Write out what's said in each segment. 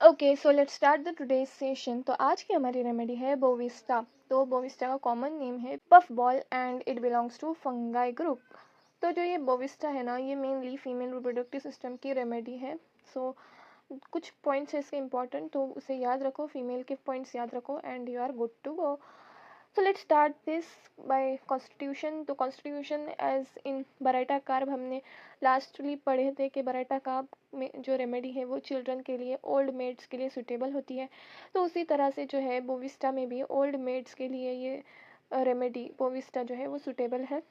Okay, so let's start the today's session. तो आज की हमारी रेमेडी है बोविस्टा। तो बोविस्टा का कॉमन नेम है puff ball and it belongs to fungi group. तो जो ये बोविस्टा है ना, ये मेनली फीमेल रिप्रोडक्टिव सिस्टम की रेमेडी है। सो कुछ पॉइंट्स है इसके इंपॉर्टेंट, तो उसे याद रखो, फीमेल के पॉइंट्स याद रखो and you are good to go. So let's start this by constitution। तो constitution as in Baryta carb हमने लास्टली पढ़े थे कि बराइटा कार्ब में जो रेमेडी है वो चिल्ड्रन के लिए, ओल्ड मेड्स के लिए सुटेबल होती है। तो उसी तरह से जो है बोविस्टा में भी ओल्ड मेड्स के लिए ये रेमेडी बोविस्टा जो है वो सुटेबल है।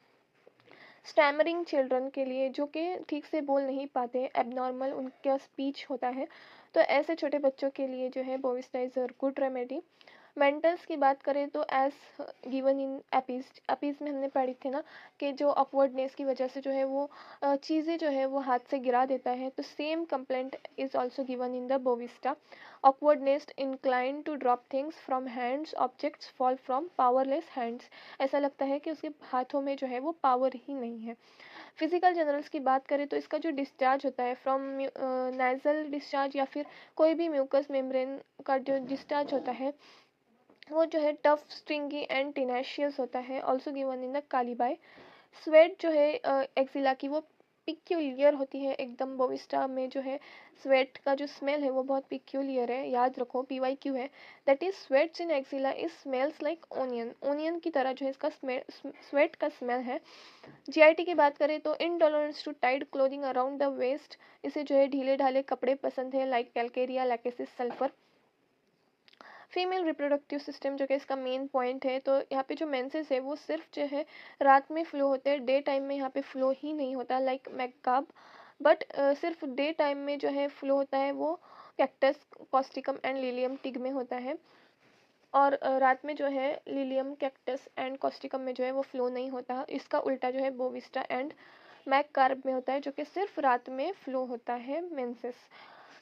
स्टैमरिंग चिल्ड्रन के लिए, जो कि ठीक से बोल नहीं पाते, एबनॉर्मल उनका स्पीच होता है, तो ऐसे छोटे बच्चों के लिए जो है bovista is a good remedy. Mentals की बात करें तो एज गिवन इन एपीज में हमने पढ़ी थी ना कि जो ऑकवर्डनेस की वजह से जो है वो चीज़ें जो है वो हाथ से गिरा देता है, तो same complaint is also given in the Bovista. Awkwardness incline to drop things from hands, objects fall from powerless hands. ऐसा लगता है कि उसके हाथों में जो है वो पावर ही नहीं है। फिजिकल जनरल्स की बात करें तो इसका जो डिस्चार्ज होता है फ्रॉम नेजल डिस्चार्ज या फिर कोई भी म्यूकस मेम्ब्रेन का जो डिस्चार्ज होता है वो जो है टफ, स्ट्रिंगी एंड टिनेशियस होता है, also given in the Kalibai. Sweat जो है एक्सिला की वो पिक्यूलियर होती है एकदम। बोविस्टा में जो है स्वेट का जो स्मेल है वो बहुत पिक्यूलियर है, याद रखो, PYQ है। That is sweats in axilla is smells like onion, onion की तरह जो है इसका स्वेट का स्मेल है। GIT की बात करें तो intolerance to tight clothing around the waist, इसे जो है ढीले ढाले कपड़े पसंद है, like Calcarea, Lachesis, sulphur. Female reproductive system जो कि इसका मेन पॉइंट है, तो यहाँ पे जो मेंसेस है वो सिर्फ जो है रात में फ्लो होते हैं, डे टाइम में यहाँ पे फ्लो ही नहीं होता लाइक मैकाब, बट सिर्फ डे टाइम में जो है फ्लो होता है वो cactus, Causticum and lilium TIG में होता है, और रात में जो है लिलियम, कैक्टस एंड कॉस्टिकम में जो है वो फ्लो नहीं होता। इसका उल्टा जो है बोविस्टा एंड मैक कार्ब में होता है, जो कि सिर्फ रात में फ्लो होता है menses.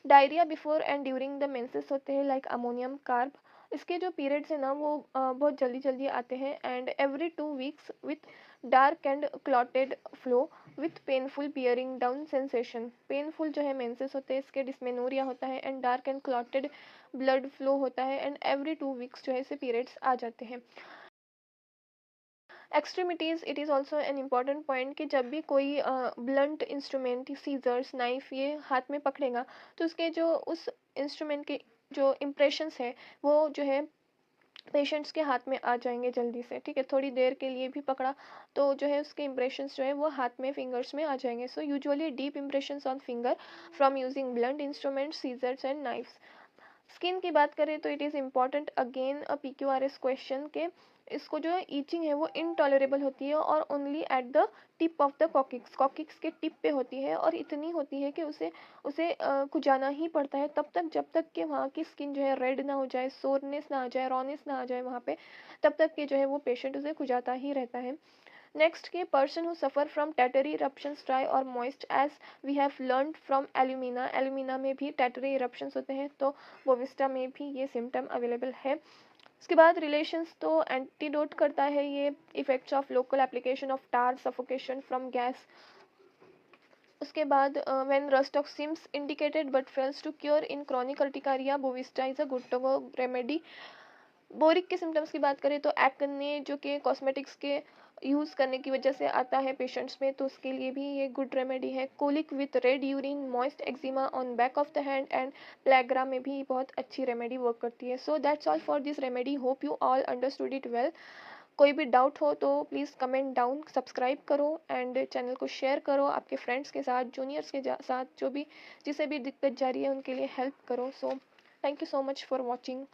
Diarrhoea before and during the menses होते हैं लाइक अमोनियम कार्ब। इसके जो पीरियड्स है ना वो बहुत जल्दी जल्दी आते हैं and every 2 weeks with dark and clotted flow with painful peering down sensation. Painful जो है मेंसेस होते हैं, इसके डिस्मेनोरिया होता है and dark and clotted blood flow होता है एंड एवरी 2 वीक्स जो है इसे पीरियड्स आ जाते हैं। Extremities, it is also an important point कि जब भी कोई ब्लंट इंस्ट्रूमेंट, सीजर्स, नाइफ ये हाथ में पकड़ेगा तो उसके जो उस इंस्ट्रूमेंट के जो इम्प्रेशंस है वो जो है पेशेंट्स के हाथ में आ जाएंगे जल्दी से, ठीक है। थोड़ी देर के लिए भी पकड़ा तो जो है उसके इम्प्रेशंस जो है वो हाथ में, फिंगर्स में आ जाएंगे। So usually deep impressions on finger from using blunt instrument, scissors and knives. Skin की बात करें तो it is important again a PQRS question के इसको जो है ईचिंग है वो इनटॉलरेबल होती है और only at the tip of the coccyx, coccyx के टिप पे होती है, और इतनी होती है कि उसे उसे खुजाना ही पड़ता है तब तक जब तक कि वहाँ की स्किन जो है रेड ना हो जाए, सोरनेस ना आ जाए, रॉनेस ना आ जाए वहाँ पे, तब तक कि जो है वो पेशेंट उसे खुजाता ही रहता है। नेक्स्ट के person who suffer from tettery eruptions dry और moist as we have learn from alumina, alumina में भी टैटरी इरप्शंस होते हैं, तो बोविस्टा में भी ये सिम्टम अवेलेबल है। उसके बाद रिलेशंस, तो एंटीडोट करता है ये effects of local application of tar, suffocation from gas. उसके बाद when rust of sims indicated but fails to cure in chronic urticaria, bovista is a good to go remedy. Boric के symptoms की बात करें तो एक्ने जो कि cosmetics के यूज़ करने की वजह से आता है पेशेंट्स में, तो उसके लिए भी ये गुड रेमेडी है। Colic with red urine, moist eczema on back of the hand and pellagra में भी बहुत अच्छी रेमेडी वर्क करती है। So that's all for this remedy, hope you all understood it well. कोई भी डाउट हो तो प्लीज़ कमेंट डाउन, सब्सक्राइब करो एंड चैनल को शेयर करो आपके फ्रेंड्स के साथ, जूनियर्स के साथ, जो भी जिसे भी दिक्कत जा रही है उनके लिए हेल्प करो। So thank you so much for watching.